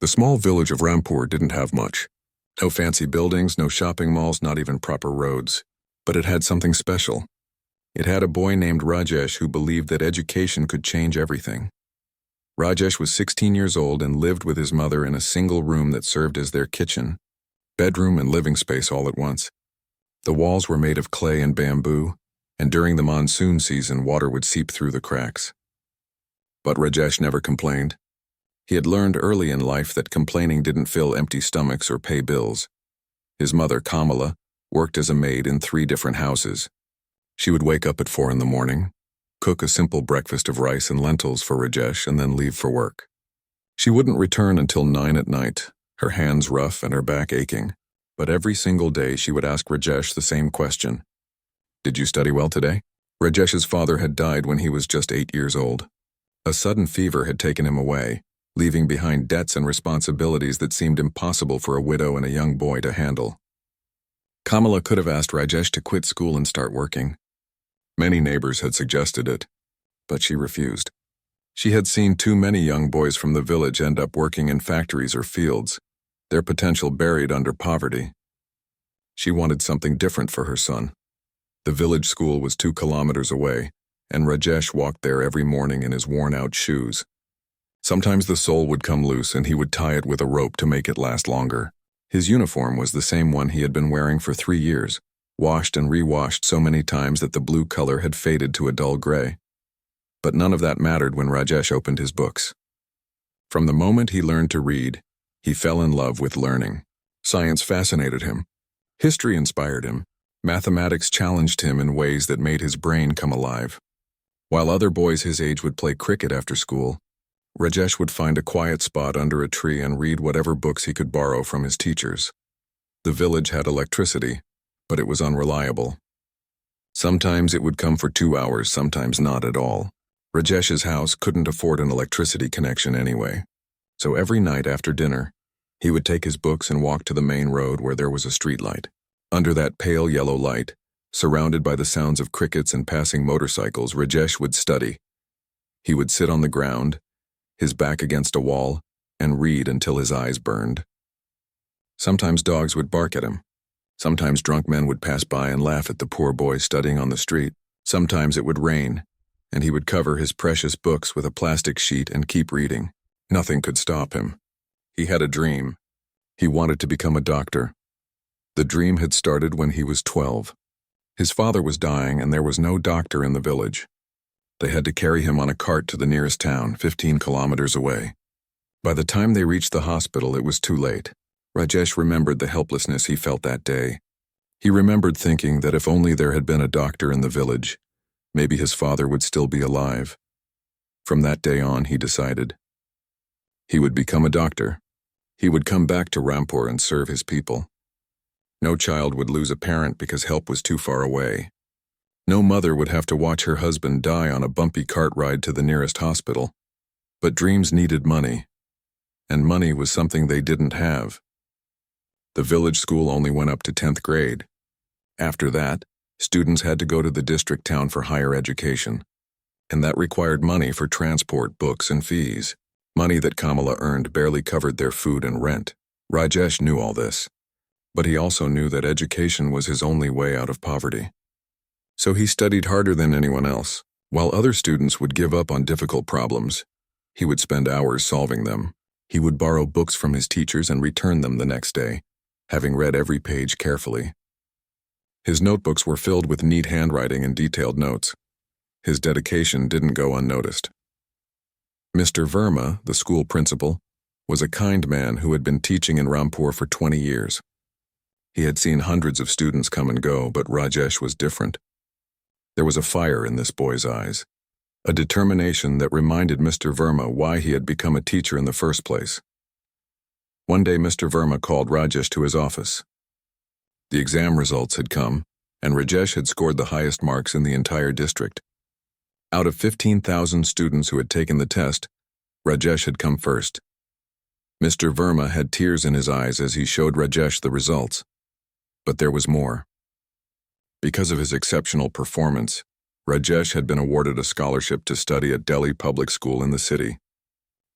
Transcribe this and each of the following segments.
The small village of Rampur didn't have much. No fancy buildings, no shopping malls, not even proper roads. But it had something special. It had a boy named Rajesh who believed that education could change everything. Rajesh was 16 years old and lived with his mother in a single room that served as their kitchen, bedroom, and living space all at once. The walls were made of clay and bamboo, and during the monsoon season, water would seep through the cracks. But Rajesh never complained. He had learned early in life that complaining didn't fill empty stomachs or pay bills. His mother, Kamala, worked as a maid in 3 different houses. She would wake up at 4 in the morning, cook a simple breakfast of rice and lentils for Rajesh, and then leave for work. She wouldn't return until 9 at night, her hands rough and her back aching. But every single day she would ask Rajesh the same question. "Did you study well today?" Rajesh's father had died when he was just 8 years old. A sudden fever had taken him away, leaving behind debts and responsibilities that seemed impossible for a widow and a young boy to handle. Kamala could have asked Rajesh to quit school and start working. Many neighbors had suggested it, but she refused. She had seen too many young boys from the village end up working in factories or fields, their potential buried under poverty. She wanted something different for her son. The village school was 2 kilometers away, and Rajesh walked there every morning in his worn-out shoes. Sometimes the sole would come loose and he would tie it with a rope to make it last longer. His uniform was the same one he had been wearing for 3 years, washed and re-washed so many times that the blue color had faded to a dull gray. But none of that mattered when Rajesh opened his books. From the moment he learned to read, he fell in love with learning. Science fascinated him. History inspired him. Mathematics challenged him in ways that made his brain come alive. While other boys his age would play cricket after school, Rajesh would find a quiet spot under a tree and read whatever books he could borrow from his teachers. The village had electricity, but it was unreliable. Sometimes it would come for 2 hours, sometimes not at all. Rajesh's house couldn't afford an electricity connection anyway. So every night after dinner, he would take his books and walk to the main road where there was a street light. Under that pale yellow light, surrounded by the sounds of crickets and passing motorcycles, Rajesh would study. He would sit on the ground, his back against a wall, and read until his eyes burned. Sometimes dogs would bark at him. Sometimes drunk men would pass by and laugh at the poor boy studying on the street. Sometimes it would rain, and he would cover his precious books with a plastic sheet and keep reading. Nothing could stop him. He had a dream. He wanted to become a doctor. The dream had started when he was 12. His father was dying and there was no doctor in the village. They had to carry him on a cart to the nearest town, 15 kilometers away. By the time they reached the hospital, it was too late. Rajesh remembered the helplessness he felt that day. He remembered thinking that if only there had been a doctor in the village, maybe his father would still be alive. From that day on, he decided. He would become a doctor. He would come back to Rampur and serve his people. No child would lose a parent because help was too far away. No mother would have to watch her husband die on a bumpy cart ride to the nearest hospital. But dreams needed money, and money was something they didn't have. The village school only went up to 10th grade. After that, students had to go to the district town for higher education, and that required money for transport, books, and fees. Money that Kamala earned barely covered their food and rent. Rajesh knew all this, but he also knew that education was his only way out of poverty. So he studied harder than anyone else. While other students would give up on difficult problems, he would spend hours solving them. He would borrow books from his teachers and return them the next day, having read every page carefully. His notebooks were filled with neat handwriting and detailed notes. His dedication didn't go unnoticed. Mr. Verma, the school principal, was a kind man who had been teaching in Rampur for 20 years. He had seen hundreds of students come and go, but Rajesh was different. There was a fire in this boy's eyes, a determination that reminded Mr. Verma why he had become a teacher in the first place. One day Mr. Verma called Rajesh to his office. The exam results had come, and Rajesh had scored the highest marks in the entire district. Out of 15,000 students who had taken the test, Rajesh had come first. Mr. Verma had tears in his eyes as he showed Rajesh the results. But there was more. Because of his exceptional performance, Rajesh had been awarded a scholarship to study at Delhi Public School in the city.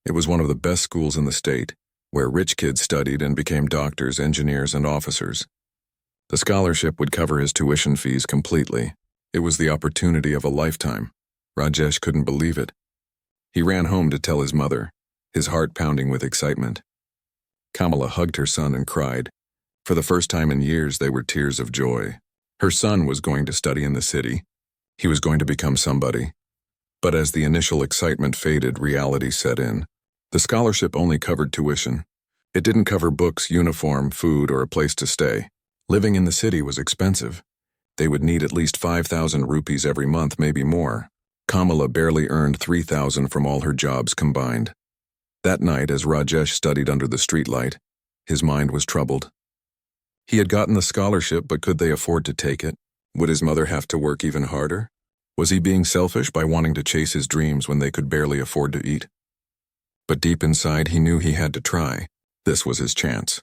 It was one of the best schools in the state, where rich kids studied and became doctors, engineers, and officers. The scholarship would cover his tuition fees completely. It was the opportunity of a lifetime. Rajesh couldn't believe it. He ran home to tell his mother, his heart pounding with excitement. Kamala hugged her son and cried. For the first time in years, they were tears of joy. Her son was going to study in the city. He was going to become somebody. But as the initial excitement faded, reality set in. The scholarship only covered tuition. It didn't cover books, uniform, food, or a place to stay. Living in the city was expensive. They would need at least 5,000 rupees every month, maybe more. Kamala barely earned 3,000 from all her jobs combined. That night, as Rajesh studied under the streetlight, his mind was troubled. He had gotten the scholarship, but could they afford to take it? Would his mother have to work even harder? Was he being selfish by wanting to chase his dreams when they could barely afford to eat? But deep inside, he knew he had to try. This was his chance.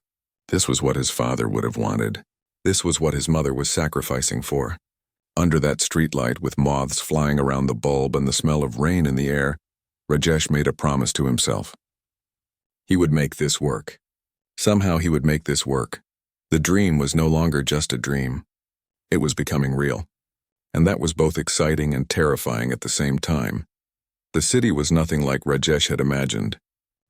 This was what his father would have wanted. This was what his mother was sacrificing for. Under that streetlight, with moths flying around the bulb and the smell of rain in the air, Rajesh made a promise to himself. He would make this work. Somehow he would make this work. The dream was no longer just a dream. It was becoming real. And that was both exciting and terrifying at the same time. The city was nothing like Rajesh had imagined.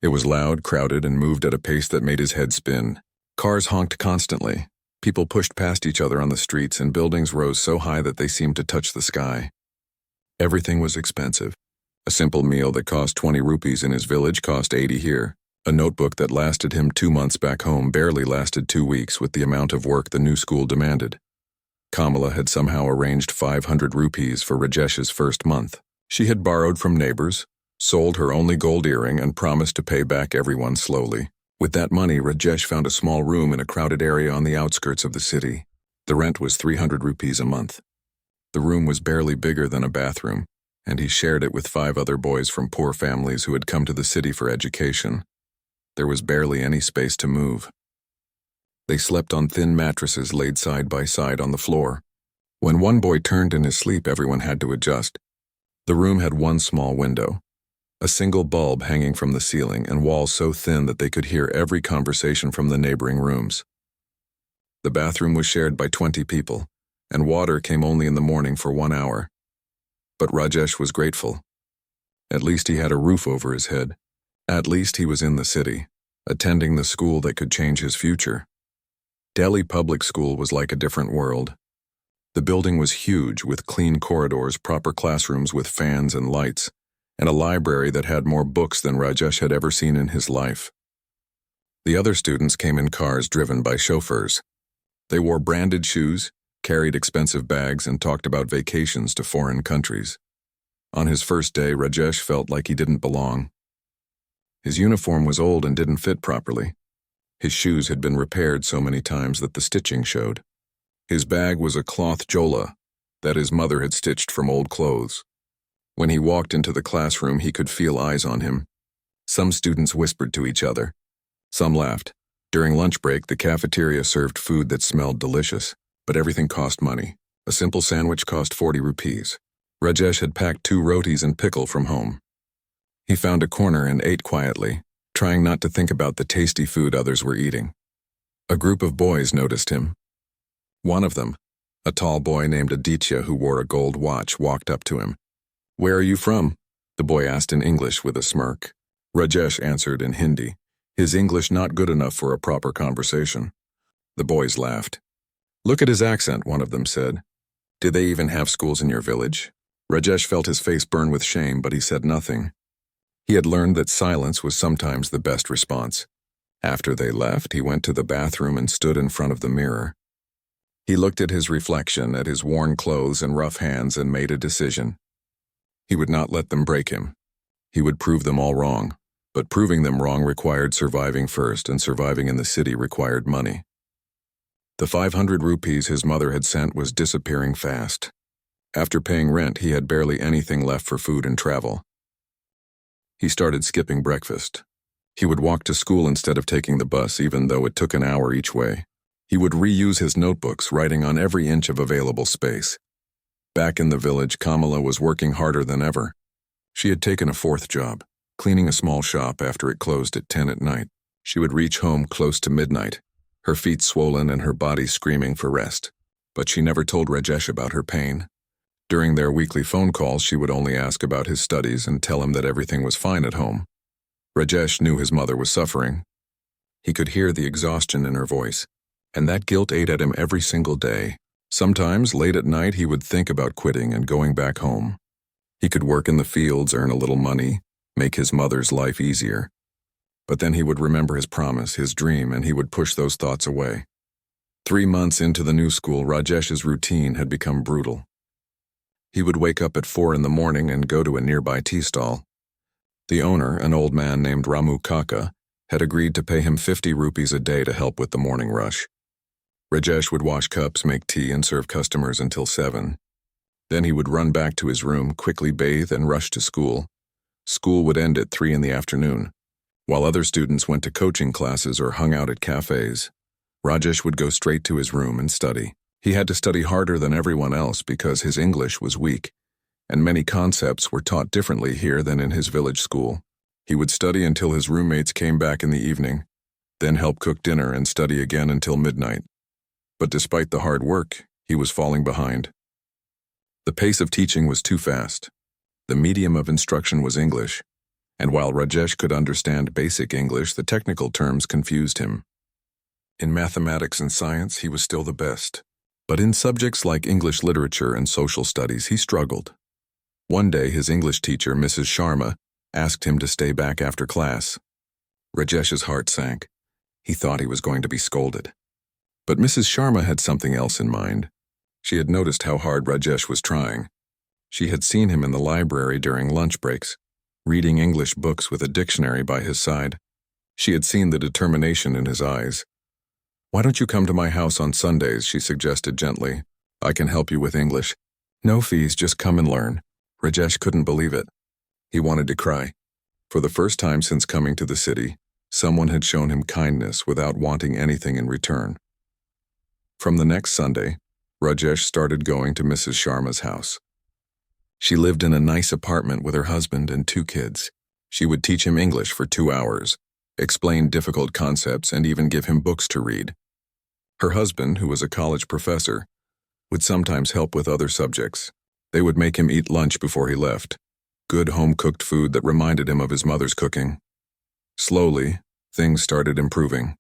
It was loud, crowded, and moved at a pace that made his head spin. Cars honked constantly. People pushed past each other on the streets, and buildings rose so high that they seemed to touch the sky. Everything was expensive. A simple meal that cost 20 rupees in his village cost 80 here. A notebook that lasted him 2 months back home barely lasted 2 weeks with the amount of work the new school demanded. Kamala had somehow arranged 500 rupees for Rajesh's first month. She had borrowed from neighbors, sold her only gold earring, and promised to pay back everyone slowly. With that money, Rajesh found a small room in a crowded area on the outskirts of the city. The rent was 300 rupees a month. The room was barely bigger than a bathroom, and he shared it with 5 other boys from poor families who had come to the city for education. There was barely any space to move. They slept on thin mattresses laid side by side on the floor. When one boy turned in his sleep, everyone had to adjust. The room had one small window, a single bulb hanging from the ceiling, and walls so thin that they could hear every conversation from the neighboring rooms. The bathroom was shared by 20 people, and water came only in the morning for 1 hour. But Rajesh was grateful. At least he had a roof over his head. At least he was in the city, attending the school that could change his future. Delhi public school was like a different world. The building was huge, with clean corridors, proper classrooms with fans and lights, and a library that had more books than Rajesh had ever seen in his life. The other students came in cars driven by chauffeurs. They wore branded shoes, carried expensive bags, and talked about vacations to foreign countries. On his first day, Rajesh felt like he didn't belong. His uniform was old and didn't fit properly. His shoes had been repaired so many times that the stitching showed. His bag was a cloth jola that his mother had stitched from old clothes. When he walked into the classroom, he could feel eyes on him. Some students whispered to each other. Some laughed. During lunch break, the cafeteria served food that smelled delicious, but everything cost money. A simple sandwich cost 40 rupees. Rajesh had packed 2 rotis and pickle from home. He found a corner and ate quietly, trying not to think about the tasty food others were eating. A group of boys noticed him. One of them, a tall boy named Aditya who wore a gold watch, walked up to him. "Where are you from?" the boy asked in English with a smirk. Rajesh answered in Hindi, his English not good enough for a proper conversation. The boys laughed. "Look at his accent," one of them said. "Do they even have schools in your village?" Rajesh felt his face burn with shame, but he said nothing. He had learned that silence was sometimes the best response. After they left, he went to the bathroom and stood in front of the mirror. He looked at his reflection, at his worn clothes and rough hands, and made a decision. He would not let them break him. He would prove them all wrong, but proving them wrong required surviving first, and surviving in the city required money. The 500 rupees his mother had sent was disappearing fast. After paying rent, he had barely anything left for food and travel. He started skipping breakfast. He would walk to school instead of taking the bus, even though it took an hour each way. He would reuse his notebooks, writing on every inch of available space. Back in the village, Kamala was working harder than ever. She had taken a 4th job, cleaning a small shop after it closed at 10 at night. She would reach home close to midnight, her feet swollen and her body screaming for rest. But she never told Rajesh about her pain. During their weekly phone calls, she would only ask about his studies and tell him that everything was fine at home. Rajesh knew his mother was suffering. He could hear the exhaustion in her voice, and that guilt ate at him every single day. Sometimes, late at night, he would think about quitting and going back home. He could work in the fields, earn a little money, make his mother's life easier. But then he would remember his promise, his dream, and he would push those thoughts away. 3 months into the new school, Rajesh's routine had become brutal. He would wake up at 4 in the morning and go to a nearby tea stall. The owner, an old man named Ramu Kaka, had agreed to pay him 50 rupees a day to help with the morning rush. Rajesh would wash cups, make tea, and serve customers until 7. Then he would run back to his room, quickly bathe, and rush to school. School would end at 3 in the afternoon. While other students went to coaching classes or hung out at cafes, Rajesh would go straight to his room and study. He had to study harder than everyone else because his English was weak, and many concepts were taught differently here than in his village school. He would study until his roommates came back in the evening, then help cook dinner and study again until midnight. But despite the hard work, he was falling behind. The pace of teaching was too fast. The medium of instruction was English, and while Rajesh could understand basic English, the technical terms confused him. In mathematics and science, he was still the best. But in subjects like English literature and social studies, he struggled. One day, his English teacher, Mrs. Sharma, asked him to stay back after class. Rajesh's heart sank. He thought he was going to be scolded. But Mrs. Sharma had something else in mind. She had noticed how hard Rajesh was trying. She had seen him in the library during lunch breaks, reading English books with a dictionary by his side. She had seen the determination in his eyes. "Why don't you come to my house on Sundays?" she suggested gently. "I can help you with English. No fees, just come and learn." Rajesh couldn't believe it. He wanted to cry. For the first time since coming to the city, someone had shown him kindness without wanting anything in return. From the next Sunday, Rajesh started going to Mrs. Sharma's house. She lived in a nice apartment with her husband and 2 kids. She would teach him English for 2 hours, explain difficult concepts, and even give him books to read. Her husband, who was a college professor, would sometimes help with other subjects. They would make him eat lunch before he left, good home-cooked food that reminded him of his mother's cooking. Slowly, things started improving.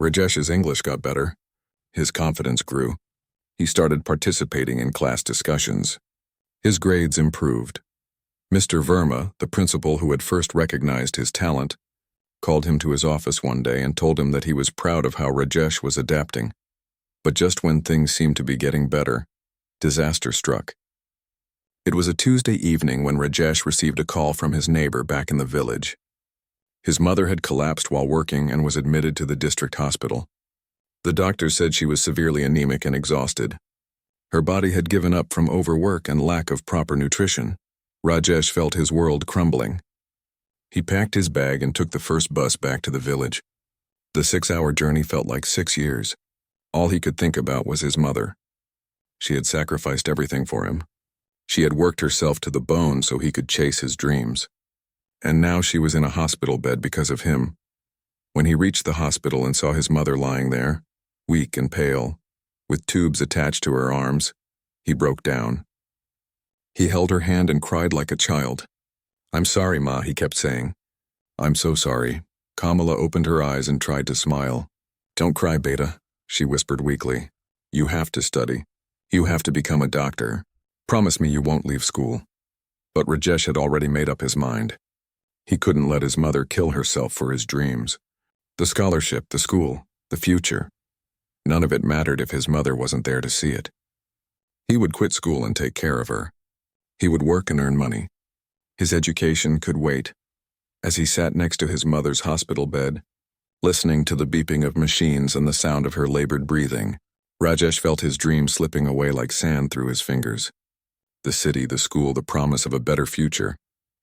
Rajesh's English got better. His confidence grew. He started participating in class discussions. His grades improved. Mr. Verma, the principal who had first recognized his talent, called him to his office one day and told him that he was proud of how Rajesh was adapting. But just when things seemed to be getting better, disaster struck. It was a Tuesday evening when Rajesh received a call from his neighbor back in the village. His mother had collapsed while working and was admitted to the district hospital. The doctor said she was severely anemic and exhausted. Her body had given up from overwork and lack of proper nutrition. Rajesh felt his world crumbling. He packed his bag and took the first bus back to the village. The 6-hour journey felt like 6 years. All he could think about was his mother. She had sacrificed everything for him. She had worked herself to the bone so he could chase his dreams. And now she was in a hospital bed because of him. When he reached the hospital and saw his mother lying there, weak and pale, with tubes attached to her arms, he broke down. He held her hand and cried like a child. "I'm sorry, Ma," he kept saying. "I'm so sorry." Kamala opened her eyes and tried to smile. "Don't cry, Beta," she whispered weakly. "You have to study. You have to become a doctor. Promise me you won't leave school." But Rajesh had already made up his mind. He couldn't let his mother kill herself for his dreams. The scholarship, the school, the future. None of it mattered if his mother wasn't there to see it. He would quit school and take care of her. He would work and earn money. His education could wait. As he sat next to his mother's hospital bed, listening to the beeping of machines and the sound of her labored breathing, Rajesh felt his dream slipping away like sand through his fingers. The city, the school, the promise of a better future.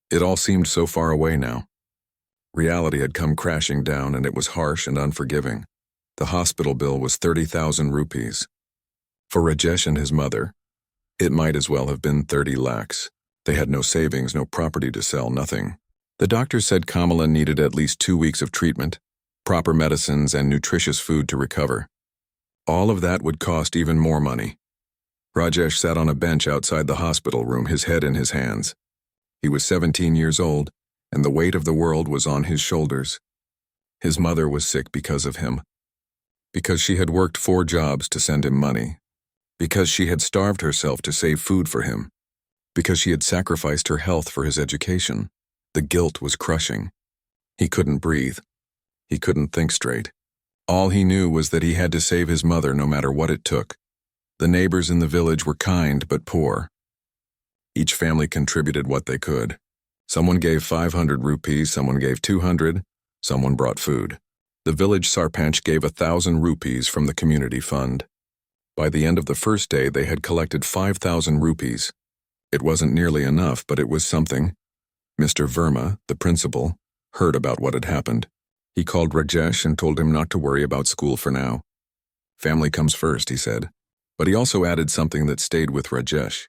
It all seemed so far away now. Reality had come crashing down, and it was harsh and unforgiving. The hospital bill was 30,000 rupees. For Rajesh and his mother, it might as well have been 30 lakhs. They had no savings, no property to sell, nothing. The doctor said Kamala needed at least 2 weeks of treatment, proper medicines, and nutritious food to recover. All of that would cost even more money. Rajesh sat on a bench outside the hospital room, his head in his hands. He was 17 years old, and the weight of the world was on his shoulders. His mother was sick because of him. Because she had worked 4 jobs to send him money. Because she had starved herself to save food for him. Because she had sacrificed her health for his education. The guilt was crushing. He couldn't breathe. He couldn't think straight. All he knew was that he had to save his mother no matter what it took. The neighbors in the village were kind but poor. Each family contributed what they could. Someone gave 500 rupees, someone gave 200, someone brought food. The village sarpanch gave 1,000 rupees from the community fund. By the end of the first day, they had collected 5,000 rupees. It wasn't nearly enough, but it was something. Mr. Verma, the principal, heard about what had happened. He called Rajesh and told him not to worry about school for now. Family comes first, he said. But he also added something that stayed with Rajesh.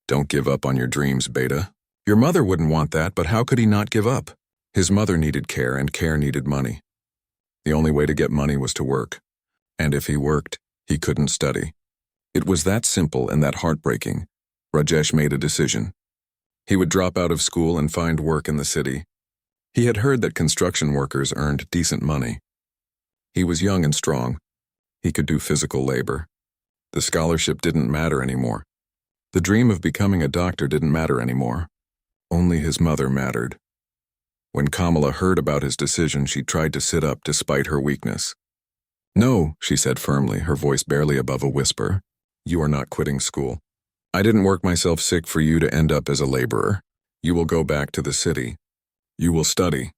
Don't give up on your dreams, beta. Your mother wouldn't want that, but how could he not give up? His mother needed care, and care needed money. The only way to get money was to work. And if he worked, he couldn't study. It was that simple and that heartbreaking. Rajesh made a decision. He would drop out of school and find work in the city. He had heard that construction workers earned decent money. He was young and strong. He could do physical labor. The scholarship didn't matter anymore. The dream of becoming a doctor didn't matter anymore. Only his mother mattered. When Kamala heard about his decision, she tried to sit up despite her weakness. No, she said firmly, her voice barely above a whisper. You are not quitting school. I didn't work myself sick for you to end up as a laborer. You will go back to the city. You will study.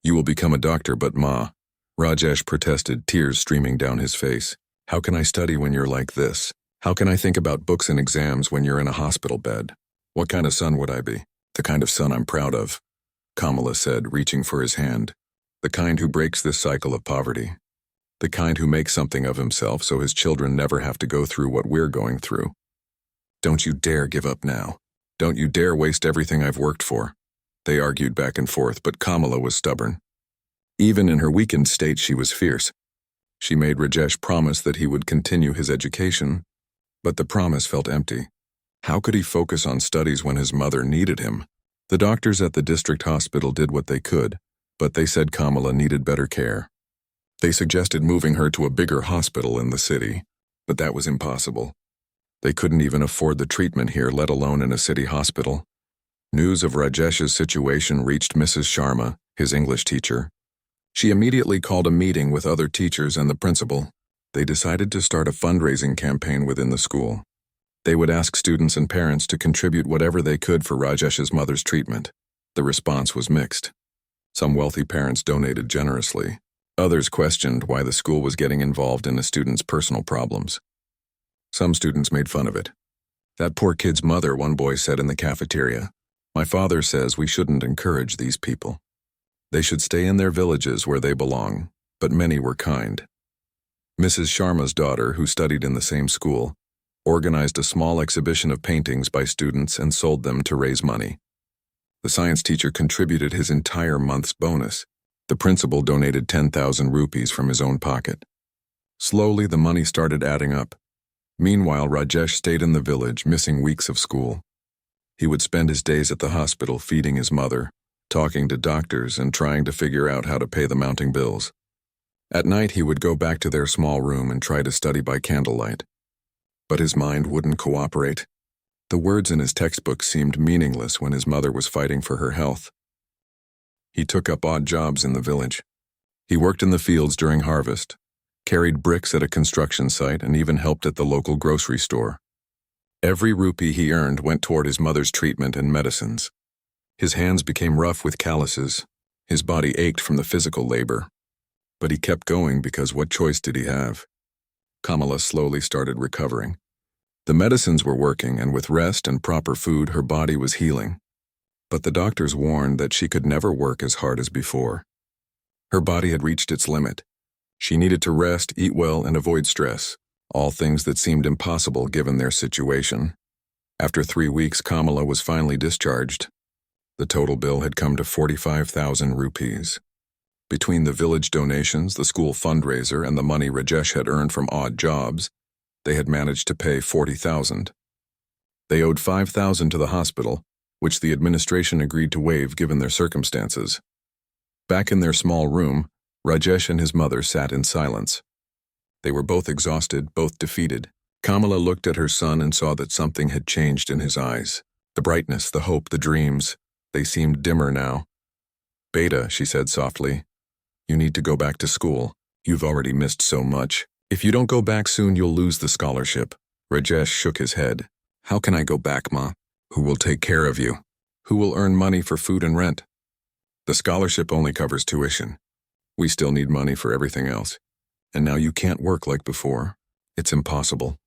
You will become a doctor, but Ma. Rajesh protested, tears streaming down his face. How can I study when you're like this? How can I think about books and exams when you're in a hospital bed? What kind of son would I be? The kind of son I'm proud of, Kamala said, reaching for his hand. The kind who breaks this cycle of poverty. The kind who makes something of himself so his children never have to go through what we're going through. Don't you dare give up now. Don't you dare waste everything I've worked for. They argued back and forth, but Kamala was stubborn. Even in her weakened state, she was fierce. She made Rajesh promise that he would continue his education, but the promise felt empty. How could he focus on studies when his mother needed him? The doctors at the district hospital did what they could, but they said Kamala needed better care. They suggested moving her to a bigger hospital in the city, but that was impossible. They couldn't even afford the treatment here, let alone in a city hospital. News of Rajesh's situation reached Mrs. Sharma, his English teacher. She immediately called a meeting with other teachers and the principal. They decided to start a fundraising campaign within the school. They would ask students and parents to contribute whatever they could for Rajesh's mother's treatment. The response was mixed. Some wealthy parents donated generously. Others questioned why the school was getting involved in a student's personal problems. Some students made fun of it. That poor kid's mother, one boy said in the cafeteria. My father says we shouldn't encourage these people. They should stay in their villages where they belong, but many were kind. Mrs. Sharma's daughter, who studied in the same school, organized a small exhibition of paintings by students and sold them to raise money. The science teacher contributed his entire month's bonus. The principal donated 10,000 rupees from his own pocket. Slowly, the money started adding up. Meanwhile, Rajesh stayed in the village, missing weeks of school. He would spend his days at the hospital feeding his mother, talking to doctors, and trying to figure out how to pay the mounting bills. At night, he would go back to their small room and try to study by candlelight. But his mind wouldn't cooperate. The words in his textbook seemed meaningless when his mother was fighting for her health. He took up odd jobs in the village. He worked in the fields during harvest, carried bricks at a construction site, and even helped at the local grocery store. Every rupee he earned went toward his mother's treatment and medicines. His hands became rough with calluses. His body ached from the physical labor. But he kept going because what choice did he have? Kamala slowly started recovering. The medicines were working, and with rest and proper food, her body was healing. But the doctors warned that she could never work as hard as before. Her body had reached its limit. She needed to rest, eat well, and avoid stress, all things that seemed impossible given their situation. After 3 weeks, Kamala was finally discharged. The total bill had come to 45,000 rupees. Between the village donations, the school fundraiser, and the money Rajesh had earned from odd jobs, they had managed to pay $40,000. They owed $5,000 to the hospital, which the administration agreed to waive given their circumstances. Back in their small room, Rajesh and his mother sat in silence. They were both exhausted, both defeated. Kamala looked at her son and saw that something had changed in his eyes. The brightness, the hope, the dreams, they seemed dimmer now. "Beta," she said softly, "you need to go back to school. You've already missed so much. If you don't go back soon, you'll lose the scholarship." Rajesh shook his head. "How can I go back, Ma? Who will take care of you? Who will earn money for food and rent? The scholarship only covers tuition. We still need money for everything else. And now you can't work like before. It's impossible."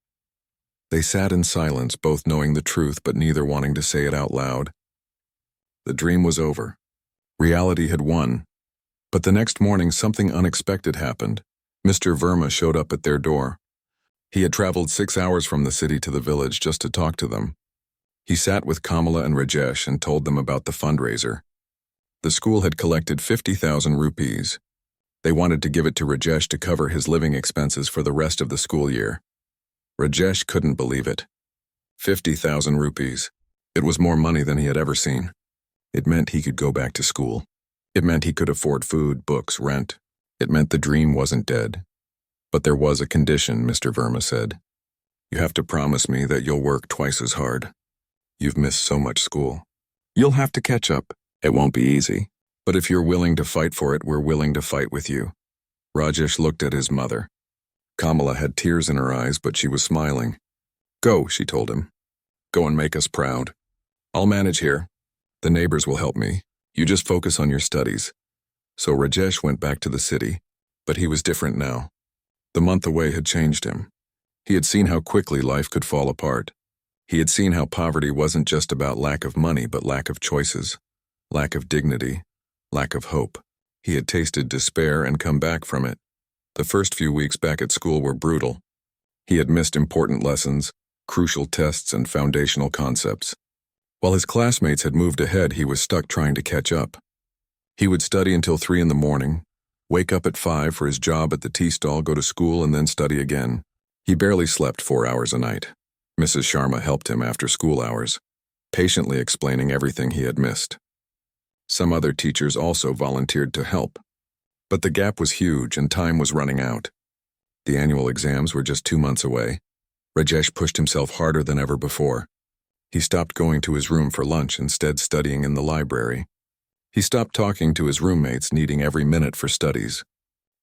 They sat in silence, both knowing the truth but neither wanting to say it out loud. The dream was over. Reality had won. But the next morning something unexpected happened. Mr. Verma showed up at their door. He had traveled 6 hours from the city to the village just to talk to them. He sat with Kamala and Rajesh and told them about the fundraiser. The school had collected 50,000 rupees. They wanted to give it to Rajesh to cover his living expenses for the rest of the school year. Rajesh couldn't believe it. 50,000 rupees. It was more money than he had ever seen. It meant he could go back to school. It meant he could afford food, books, rent. It meant the dream wasn't dead. But there was a condition, Mr. Verma said. "You have to promise me that you'll work twice as hard. You've missed so much school. You'll have to catch up. It won't be easy. But if you're willing to fight for it, we're willing to fight with you." Rajesh looked at his mother. Kamala had tears in her eyes, but she was smiling. "Go," she told him. "Go and make us proud. I'll manage here. The neighbors will help me. You just focus on your studies." So Rajesh went back to the city, but he was different now. The month away had changed him. He had seen how quickly life could fall apart. He had seen how poverty wasn't just about lack of money, but lack of choices, lack of dignity, lack of hope. He had tasted despair and come back from it. The first few weeks back at school were brutal. He had missed important lessons, crucial tests, and foundational concepts. While his classmates had moved ahead, he was stuck trying to catch up. He would study until 3 in the morning, wake up at 5 for his job at the tea stall, go to school, and then study again. He barely slept 4 hours a night. Mrs. Sharma helped him after school hours, patiently explaining everything he had missed. Some other teachers also volunteered to help. But the gap was huge and time was running out. The annual exams were just 2 months away. Rajesh pushed himself harder than ever before. He stopped going to his room for lunch, instead studying in the library. He stopped talking to his roommates, needing every minute for studies.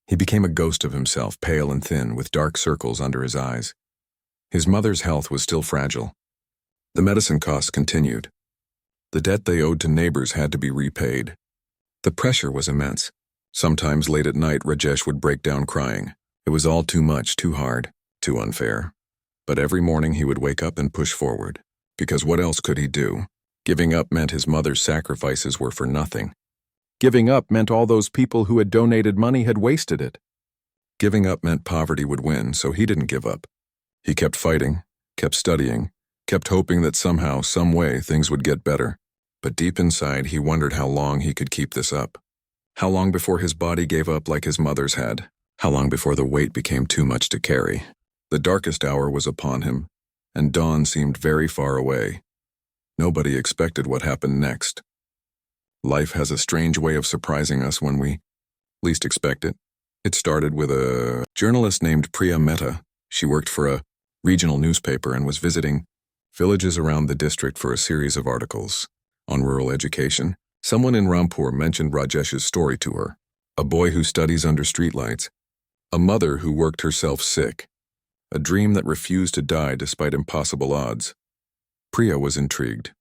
He became a ghost of himself, pale and thin, with dark circles under his eyes. His mother's health was still fragile. The medicine costs continued. The debt they owed to neighbors had to be repaid. The pressure was immense. Sometimes late at night, Rajesh would break down crying. It was all too much, too hard, too unfair. But every morning he would wake up and push forward. Because what else could he do? Giving up meant his mother's sacrifices were for nothing. Giving up meant all those people who had donated money had wasted it. Giving up meant poverty would win, so he didn't give up. He kept fighting, kept studying, kept hoping that somehow, some way, things would get better. But deep inside, he wondered how long he could keep this up. How long before his body gave up like his mother's had? How long before the weight became too much to carry? The darkest hour was upon him, and dawn seemed very far away. Nobody expected what happened next. Life has a strange way of surprising us when we least expect it. It started with a journalist named Priya Mehta. She worked for a regional newspaper and was visiting villages around the district for a series of articles on rural education. Someone in Rampur mentioned Rajesh's story to her. A boy who studies under streetlights. A mother who worked herself sick. A dream that refused to die despite impossible odds. Priya was intrigued.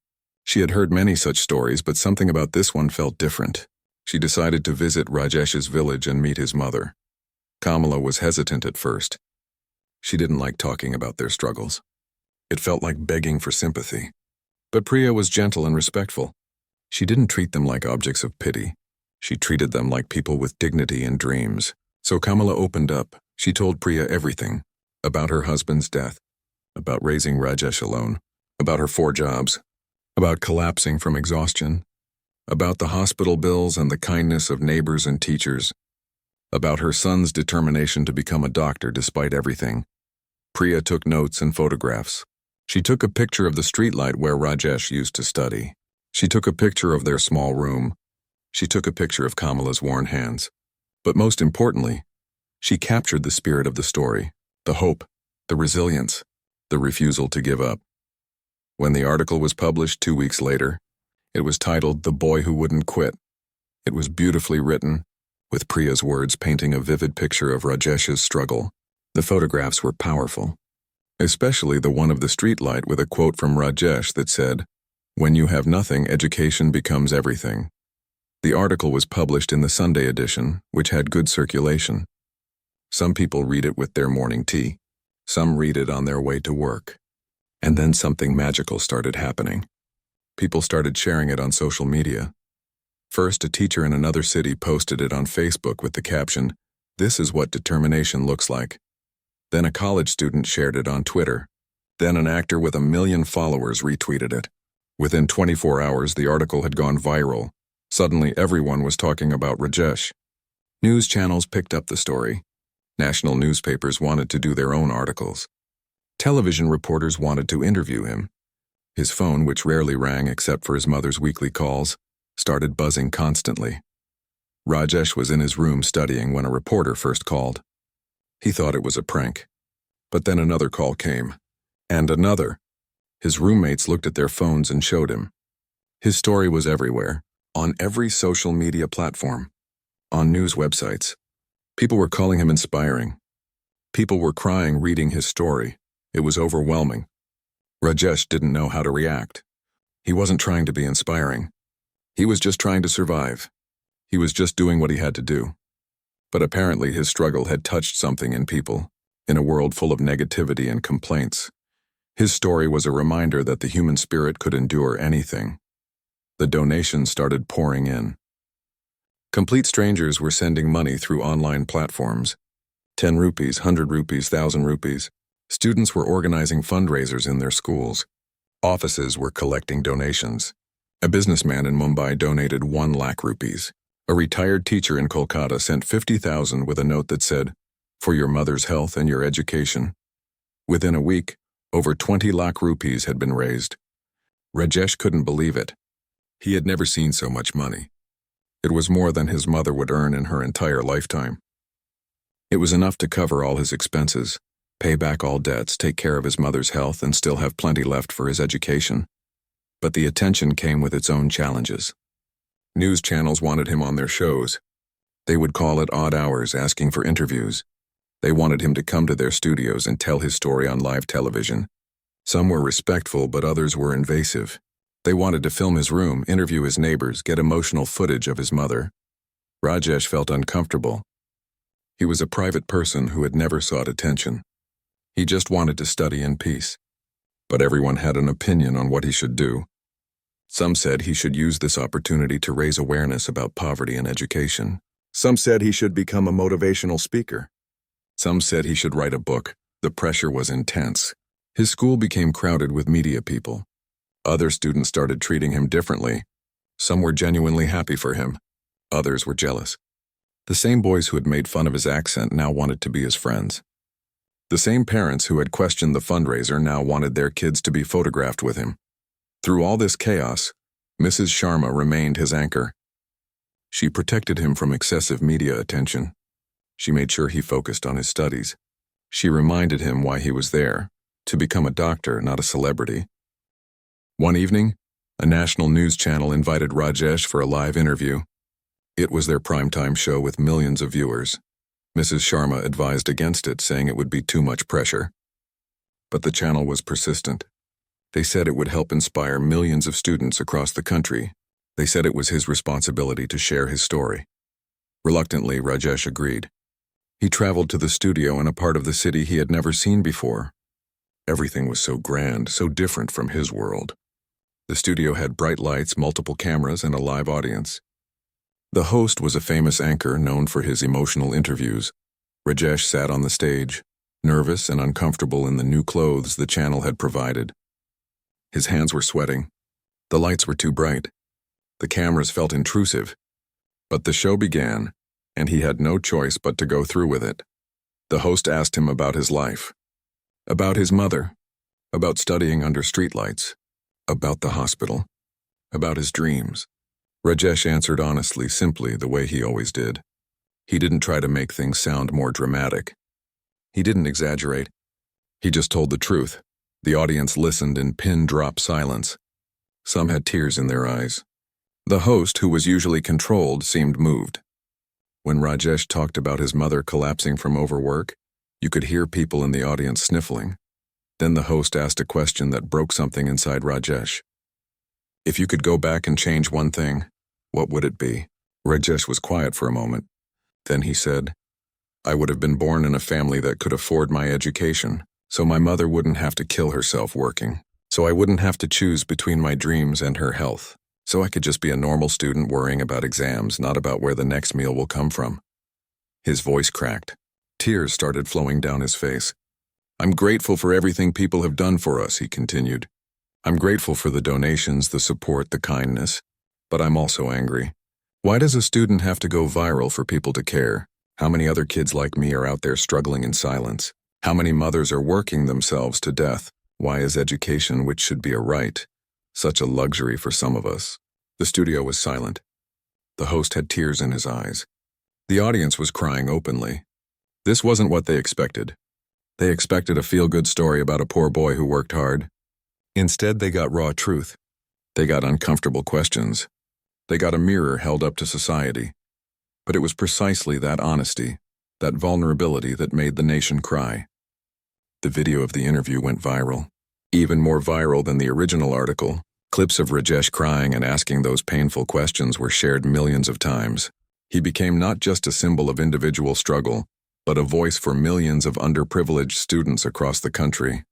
She had heard many such stories, but something about this one felt different. She decided to visit Rajesh's village and meet his mother. Kamala was hesitant at first. She didn't like talking about their struggles. It felt like begging for sympathy. But Priya was gentle and respectful. She didn't treat them like objects of pity. She treated them like people with dignity and dreams. So Kamala opened up. She told Priya everything. About her husband's death. About raising Rajesh alone. About her 4 jobs. About collapsing from exhaustion. about the hospital bills and the kindness of neighbors and teachers, about her son's determination to become a doctor despite everything. Priya took notes and photographs. She took a picture of the streetlight where Rajesh used to study. She took a picture of their small room. She took a picture of Kamala's worn hands. But most importantly, she captured the spirit of the story, the hope, the resilience, the refusal to give up. When the article was published 2 weeks later, it was titled "The Boy Who Wouldn't Quit." It was beautifully written, with Priya's words painting a vivid picture of Rajesh's struggle. The photographs were powerful, especially the one of the streetlight with a quote from Rajesh that said, "When you have nothing, education becomes everything." The article was published in the Sunday edition, which had good circulation. Some people read it with their morning tea. Some read it on their way to work. And then something magical started happening. People started sharing it on social media. First, a teacher in another city posted it on Facebook with the caption, "This is what determination looks like." Then a college student shared it on Twitter. Then an actor with 1 million followers retweeted it. Within 24 hours, the article had gone viral. Suddenly, everyone was talking about Rajesh. News channels picked up the story. National newspapers wanted to do their own articles. Television reporters wanted to interview him. His phone, which rarely rang except for his mother's weekly calls, started buzzing constantly. Rajesh was in his room studying when a reporter first called. He thought it was a prank. But then another call came. And another. His roommates looked at their phones and showed him. His story was everywhere, on every social media platform, on news websites. People were calling him inspiring. People were crying reading his story. It was overwhelming. Rajesh didn't know how to react. He wasn't trying to be inspiring. He was just trying to survive. He was just doing what he had to do. But apparently his struggle had touched something in people, in a world full of negativity and complaints. His story was a reminder that the human spirit could endure anything. The donations started pouring in. Complete strangers were sending money through online platforms. 10 rupees, 100 rupees, 1,000 rupees. Students were organizing fundraisers in their schools. Offices were collecting donations. A businessman in Mumbai donated 1 lakh rupees. A retired teacher in Kolkata sent 50,000 with a note that said, "For your mother's health and your education." Within a week, over 20 lakh rupees had been raised. Rajesh couldn't believe it. He had never seen so much money. It was more than his mother would earn in her entire lifetime. It was enough to cover all his expenses, pay back all debts, take care of his mother's health, and still have plenty left for his education. But the attention came with its own challenges. News channels wanted him on their shows. They would call at odd hours asking for interviews. They wanted him to come to their studios and tell his story on live television. Some were respectful, but others were invasive. They wanted to film his room, interview his neighbors, get emotional footage of his mother. Rajesh felt uncomfortable. He was a private person who had never sought attention. He just wanted to study in peace. But everyone had an opinion on what he should do. Some said he should use this opportunity to raise awareness about poverty and education. Some said he should become a motivational speaker. Some said he should write a book. The pressure was intense. His school became crowded with media people. Other students started treating him differently. Some were genuinely happy for him. Others were jealous. The same boys who had made fun of his accent now wanted to be his friends. The same parents who had questioned the fundraiser now wanted their kids to be photographed with him. Through all this chaos, Mrs. Sharma remained his anchor. She protected him from excessive media attention. She made sure he focused on his studies. She reminded him why he was there, to become a doctor, not a celebrity. One evening, a national news channel invited Rajesh for a live interview. It was their primetime show with millions of viewers. Mrs. Sharma advised against it, saying it would be too much pressure. But the channel was persistent. They said it would help inspire millions of students across the country. They said it was his responsibility to share his story. Reluctantly, Rajesh agreed. He traveled to the studio in a part of the city he had never seen before. Everything was so grand, so different from his world. The studio had bright lights, multiple cameras, and a live audience. The host was a famous anchor known for his emotional interviews. Rajesh sat on the stage, nervous and uncomfortable in the new clothes the channel had provided. His hands were sweating. The lights were too bright. The cameras felt intrusive. But the show began, and he had no choice but to go through with it. The host asked him about his life, about his mother, about studying under streetlights, about the hospital, about his dreams. Rajesh answered honestly, simply, the way he always did. He didn't try to make things sound more dramatic. He didn't exaggerate. He just told the truth. The audience listened in pin-drop silence. Some had tears in their eyes. The host, who was usually controlled, seemed moved. When Rajesh talked about his mother collapsing from overwork, you could hear people in the audience sniffling. Then the host asked a question that broke something inside Rajesh. If you could go back and change one thing, what would it be? Rajesh was quiet for a moment. Then he said, I would have been born in a family that could afford my education, so my mother wouldn't have to kill herself working, so I wouldn't have to choose between my dreams and her health, so I could just be a normal student worrying about exams, not about where the next meal will come from. His voice cracked. Tears started flowing down his face. I'm grateful for everything people have done for us, he continued. I'm grateful for the donations, the support, the kindness, but I'm also angry. Why does a student have to go viral for people to care? How many other kids like me are out there struggling in silence? How many mothers are working themselves to death? Why is education, which should be a right, such a luxury for some of us? The studio was silent. The host had tears in his eyes. The audience was crying openly. This wasn't what they expected. They expected a feel-good story about a poor boy who worked hard. Instead, they got raw truth. They got uncomfortable questions. They got a mirror held up to society. But it was precisely that honesty, that vulnerability that made the nation cry. The video of the interview went viral. Even more viral than the original article, clips of Rajesh crying and asking those painful questions were shared millions of times. He became not just a symbol of individual struggle, but a voice for millions of underprivileged students across the country.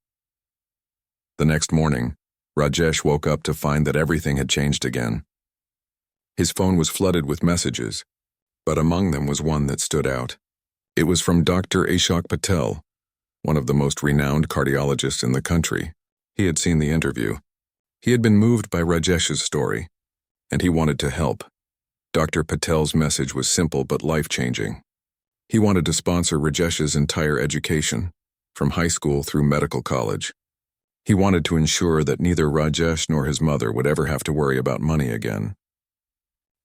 The next morning, Rajesh woke up to find that everything had changed again. His phone was flooded with messages, but among them was one that stood out. It was from Dr. HOA Patel, one of the most renowned cardiologists in the country. He had seen the interview. He had been moved by Rajesh's story, and he wanted to help. Dr. Patel's message was simple but life-changing. He wanted to sponsor Rajesh's entire education, from high school through medical college. He wanted to ensure that neither Rajesh nor his mother would ever have to worry about money again.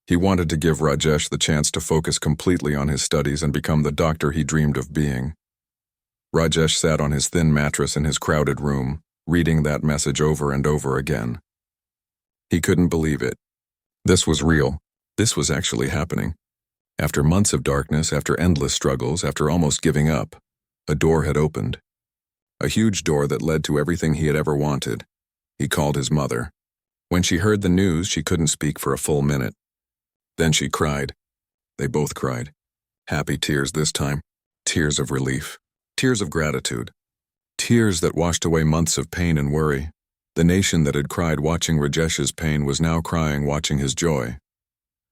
He wanted to give Rajesh the chance to focus completely on his studies and become the doctor he dreamed of being. Rajesh sat on his thin mattress in his crowded room, reading that message over and over again. He couldn't believe it. This was real. This was actually happening. After months of darkness, after endless struggles, after almost giving up, a door had opened. A huge door that led to everything he had ever wanted. He called his mother. When she heard the news, she couldn't speak for a full minute. Then she cried. They both cried. Happy tears this time. Tears of relief. Tears of gratitude. Tears that washed away months of pain and worry. The nation that had cried watching Rajesh's pain was now crying watching his joy.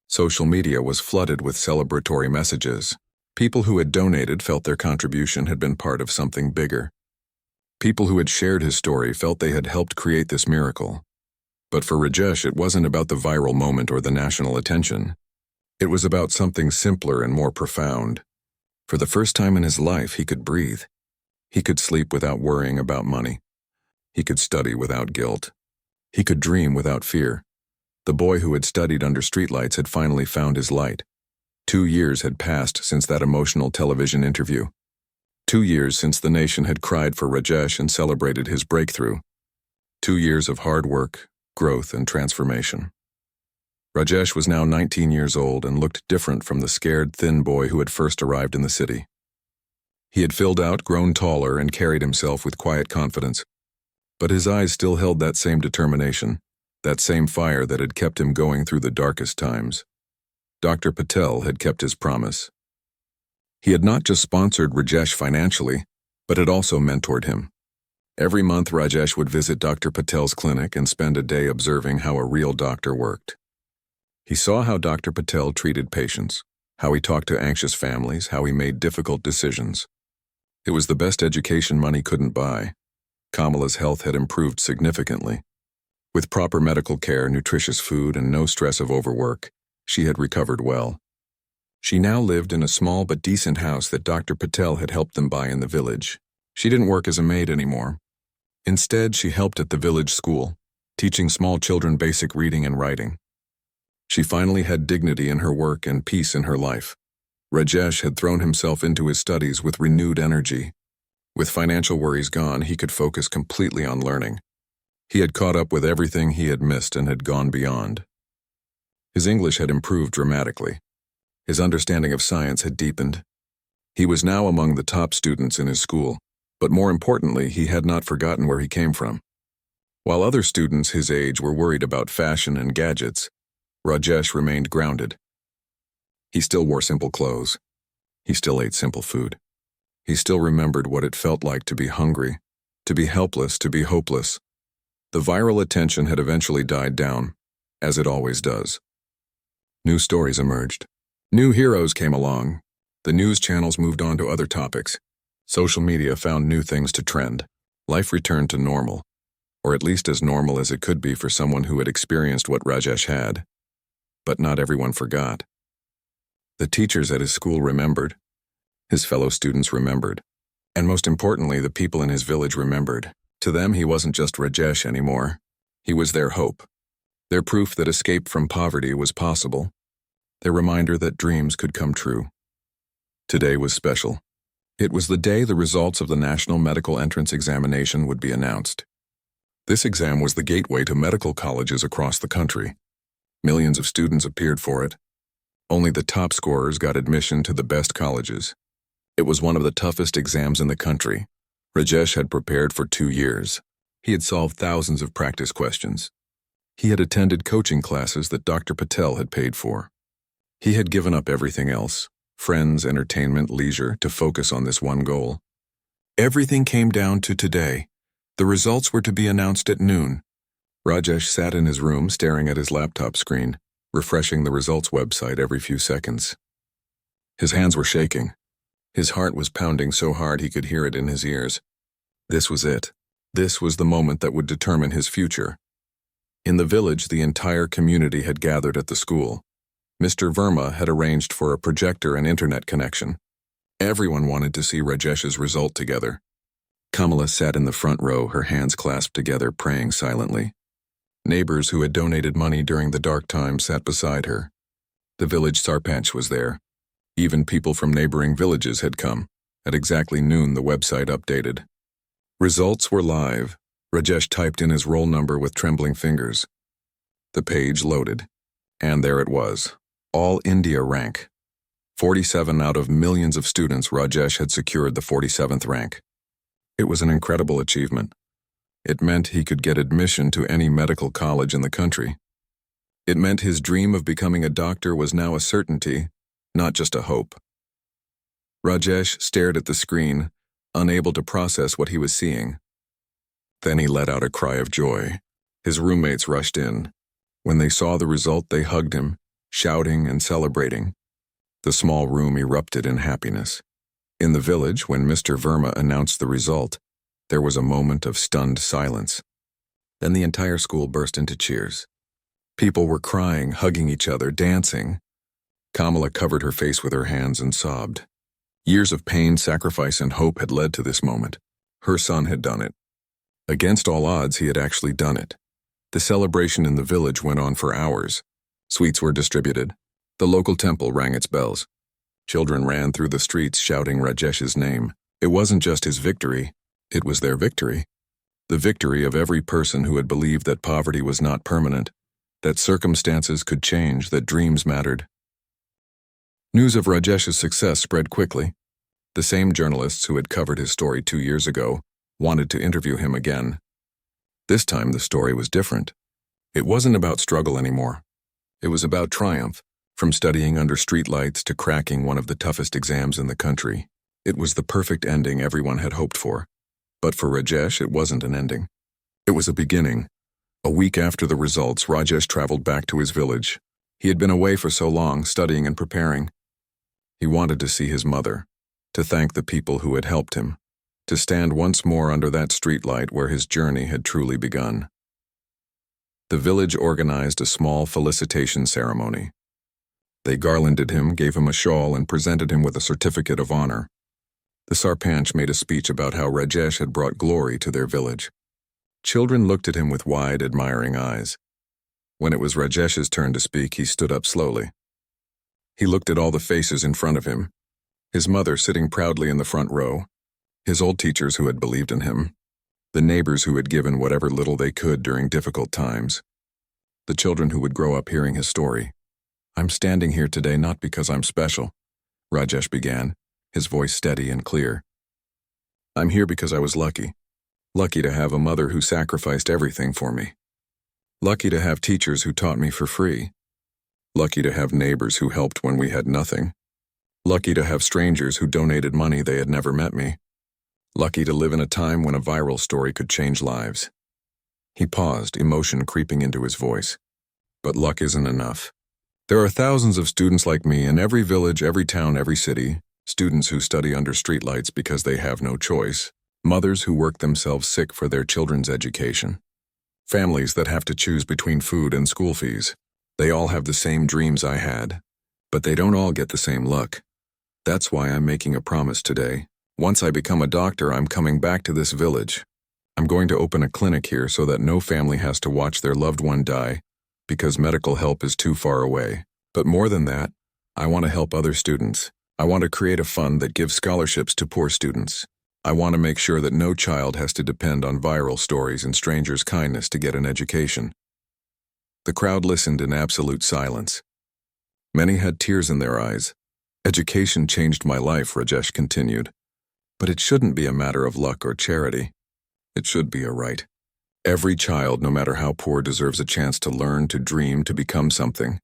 Social media was flooded with celebratory messages. People who had donated felt their contribution had been part of something bigger. People who had shared his story felt they had helped create this miracle. But for Rajesh, it wasn't about the viral moment or the national attention. It was about something simpler and more profound. For the first time in his life, he could breathe. He could sleep without worrying about money. He could study without guilt. He could dream without fear. The boy who had studied under streetlights had finally found his light. 2 years had passed since that emotional television interview. 2 years since the nation had cried for Rajesh and celebrated his breakthrough. 2 years of hard work, growth, and transformation. Rajesh was now 19 years old and looked different from the scared, thin boy who had first arrived in the city. He had filled out, grown taller, and carried himself with quiet confidence. But his eyes still held that same determination, that same fire that had kept him going through the darkest times. Dr. Patel had kept his promise. He had not just sponsored Rajesh financially, but had also mentored him. Every month, Rajesh would visit Dr. Patel's clinic and spend a day observing how a real doctor worked. He saw how Dr. Patel treated patients, how he talked to anxious families, how he made difficult decisions. It was the best education money couldn't buy. Kamala's health had improved significantly. With proper medical care, nutritious food, and no stress of overwork, she had recovered well. She now lived in a small but decent house that Dr. Patel had helped them buy in the village. She didn't work as a maid anymore. Instead, she helped at the village school, teaching small children basic reading and writing. She finally had dignity in her work and peace in her life. Rajesh had thrown himself into his studies with renewed energy. With financial worries gone, he could focus completely on learning. He had caught up with everything he had missed and had gone beyond. His English had improved dramatically. His understanding of science had deepened. He was now among the top students in his school, but more importantly, he had not forgotten where he came from. While other students his age were worried about fashion and gadgets, Rajesh remained grounded. He still wore simple clothes. He still ate simple food. He still remembered what it felt like to be hungry, to be helpless, to be hopeless. The viral attention had eventually died down, as it always does. New stories emerged. New heroes came along. The news channels moved on to other topics. Social media found new things to trend. Life returned to normal, or at least as normal as it could be for someone who had experienced what Rajesh had. But not everyone forgot. The teachers at his school remembered. His fellow students remembered. And most importantly, the people in his village remembered. To them, he wasn't just Rajesh anymore. He was their hope. Their proof that escape from poverty was possible. Their reminder that dreams could come true. Today was special. It was the day the results of the National Medical Entrance Examination would be announced. This exam was the gateway to medical colleges across the country. Millions of students appeared for it. Only the top scorers got admission to the best colleges. It was one of the toughest exams in the country. Rajesh had prepared for 2 years. He had solved thousands of practice questions. He had attended coaching classes that Dr. Patel had paid for. He had given up everything else, friends, entertainment, leisure, to focus on this one goal. Everything came down to today. The results were to be announced at noon. Rajesh sat in his room staring at his laptop screen, refreshing the results website every few seconds. His hands were shaking. His heart was pounding so hard he could hear it in his ears. This was it. This was the moment that would determine his future. In the village, the entire community had gathered at the school. Mr. Verma had arranged for a projector and internet connection. Everyone wanted to see Rajesh's result together. Kamala sat in the front row, her hands clasped together, praying silently. Neighbors who had donated money during the dark times sat beside her. The village sarpanch was there. Even people from neighboring villages had come. At exactly noon, the website updated. Results were live. Rajesh typed in his roll number with trembling fingers. The page loaded. And there it was. All India rank. 47 out of millions of students, Rajesh had secured the 47th rank. It was an incredible achievement. It meant he could get admission to any medical college in the country. It meant his dream of becoming a doctor was now a certainty, not just a hope. Rajesh stared at the screen, unable to process what he was seeing. Then he let out a cry of joy. His roommates rushed in. When they saw the result, they hugged him, shouting and celebrating. The small room erupted in happiness. In the village, when Mr. Verma announced the result, there was a moment of stunned silence. Then the entire school burst into cheers. People were crying, hugging each other, dancing. Kamala covered her face with her hands and sobbed. Years of pain, sacrifice, and hope had led to this moment. Her son had done it. Against all odds, he had actually done it. The celebration in the village went on for hours. Sweets were distributed. The local temple rang its bells. Children ran through the streets shouting Rajesh's name. It wasn't just his victory, it was their victory. The victory of every person who had believed that poverty was not permanent, that circumstances could change, that dreams mattered. News of Rajesh's success spread quickly. The same journalists who had covered his story 2 years ago wanted to interview him again. This time the story was different. It wasn't about struggle anymore. It was about triumph, from studying under streetlights to cracking one of the toughest exams in the country. It was the perfect ending everyone had hoped for. But for Rajesh, it wasn't an ending. It was a beginning. A week after the results, Rajesh traveled back to his village. He had been away for so long, studying and preparing. He wanted to see his mother, to thank the people who had helped him, to stand once more under that streetlight where his journey had truly begun. The village organized a small felicitation ceremony. They garlanded him, gave him a shawl, and presented him with a certificate of honor. The Sarpanch made a speech about how Rajesh had brought glory to their village. Children looked at him with wide, admiring eyes. When it was Rajesh's turn to speak, he stood up slowly. He looked at all the faces in front of him, his mother sitting proudly in the front row, his old teachers who had believed in him, the neighbors who had given whatever little they could during difficult times, the children who would grow up hearing his story. "I'm standing here today not because I'm special," Rajesh began, his voice steady and clear. "I'm here because I was lucky. Lucky to have a mother who sacrificed everything for me. Lucky to have teachers who taught me for free. Lucky to have neighbors who helped when we had nothing. Lucky to have strangers who donated money they had never met me. Lucky to live in a time when a viral story could change lives." He paused, emotion creeping into his voice. "But luck isn't enough. There are thousands of students like me in every village, every town, every city, students who study under streetlights because they have no choice, mothers who work themselves sick for their children's education, families that have to choose between food and school fees. They all have the same dreams I had, but they don't all get the same luck. That's why I'm making a promise today. Once I become a doctor, I'm coming back to this village. I'm going to open a clinic here so that no family has to watch their loved one die because medical help is too far away. But more than that, I want to help other students. I want to create a fund that gives scholarships to poor students. I want to make sure that no child has to depend on viral stories and strangers' kindness to get an education." The crowd listened in absolute silence. Many had tears in their eyes. "Education changed my life," Rajesh continued. "But it shouldn't be a matter of luck or charity. It should be a right. Every child, no matter how poor, deserves a chance to learn, to dream, to become something.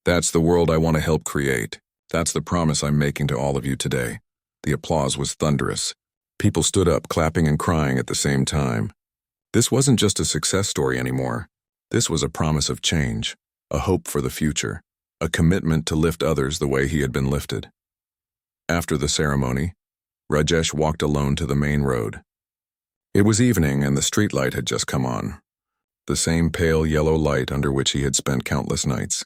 That's the world I want to help create. That's the promise I'm making to all of you today." The applause was thunderous. People stood up, clapping and crying at the same time. This wasn't just a success story anymore. This was a promise of change, a hope for the future, a commitment to lift others the way he had been lifted. After the ceremony, Rajesh walked alone to the main road. It was evening and the streetlight had just come on. The same pale yellow light under which he had spent countless nights.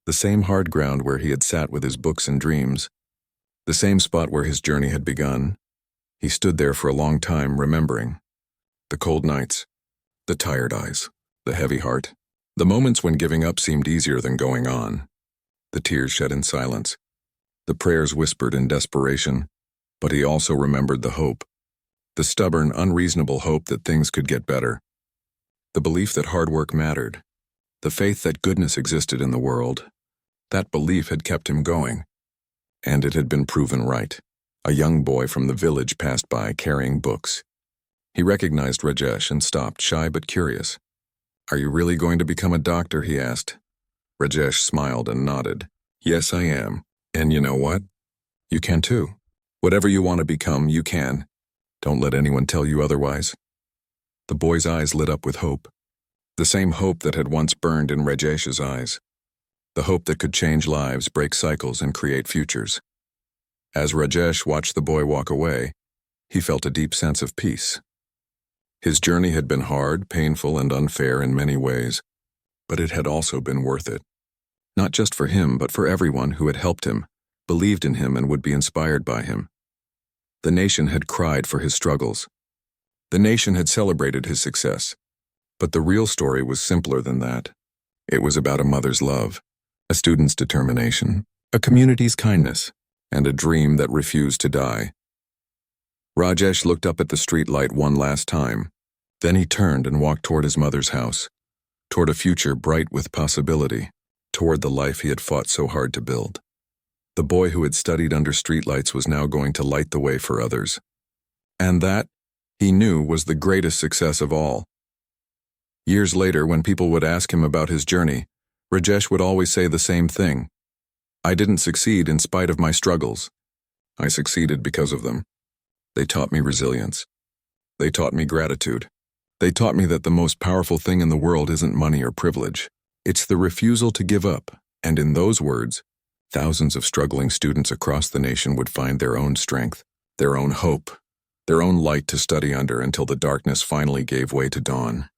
The same hard ground where he had sat with his books and dreams. The same spot where his journey had begun. He stood there for a long time, remembering. The cold nights, the tired eyes, the heavy heart, the moments when giving up seemed easier than going on. The tears shed in silence, the prayers whispered in desperation, but he also remembered the hope. The stubborn, unreasonable hope that things could get better. The belief that hard work mattered. The faith that goodness existed in the world. That belief had kept him going. And it had been proven right. A young boy from the village passed by carrying books. He recognized Rajesh and stopped, shy but curious. "Are you really going to become a doctor?" he asked. Rajesh smiled and nodded. "Yes, I am. And you know what? You can too. Whatever you want to become, you can. Don't let anyone tell you otherwise." The boy's eyes lit up with hope. The same hope that had once burned in Rajesh's eyes. The hope that could change lives, break cycles, and create futures. As Rajesh watched the boy walk away, he felt a deep sense of peace. His journey had been hard, painful, and unfair in many ways, but it had also been worth it. Not just for him, but for everyone who had helped him, believed in him, and would be inspired by him. The nation had cried for his struggles. The nation had celebrated his success. But the real story was simpler than that. It was about a mother's love, a student's determination, a community's kindness, and a dream that refused to die. Rajesh looked up at the street light one last time. Then he turned and walked toward his mother's house, toward a future bright with possibility, toward the life he had fought so hard to build. The boy who had studied under streetlights was now going to light the way for others. And that, he knew, was the greatest success of all. Years later, when people would ask him about his journey, Rajesh would always say the same thing. "I didn't succeed in spite of my struggles. I succeeded because of them. They taught me resilience. They taught me gratitude. They taught me that the most powerful thing in the world isn't money or privilege. It's the refusal to give up." And in those words, thousands of struggling students across the nation would find their own strength, their own hope, their own light to study under until the darkness finally gave way to dawn.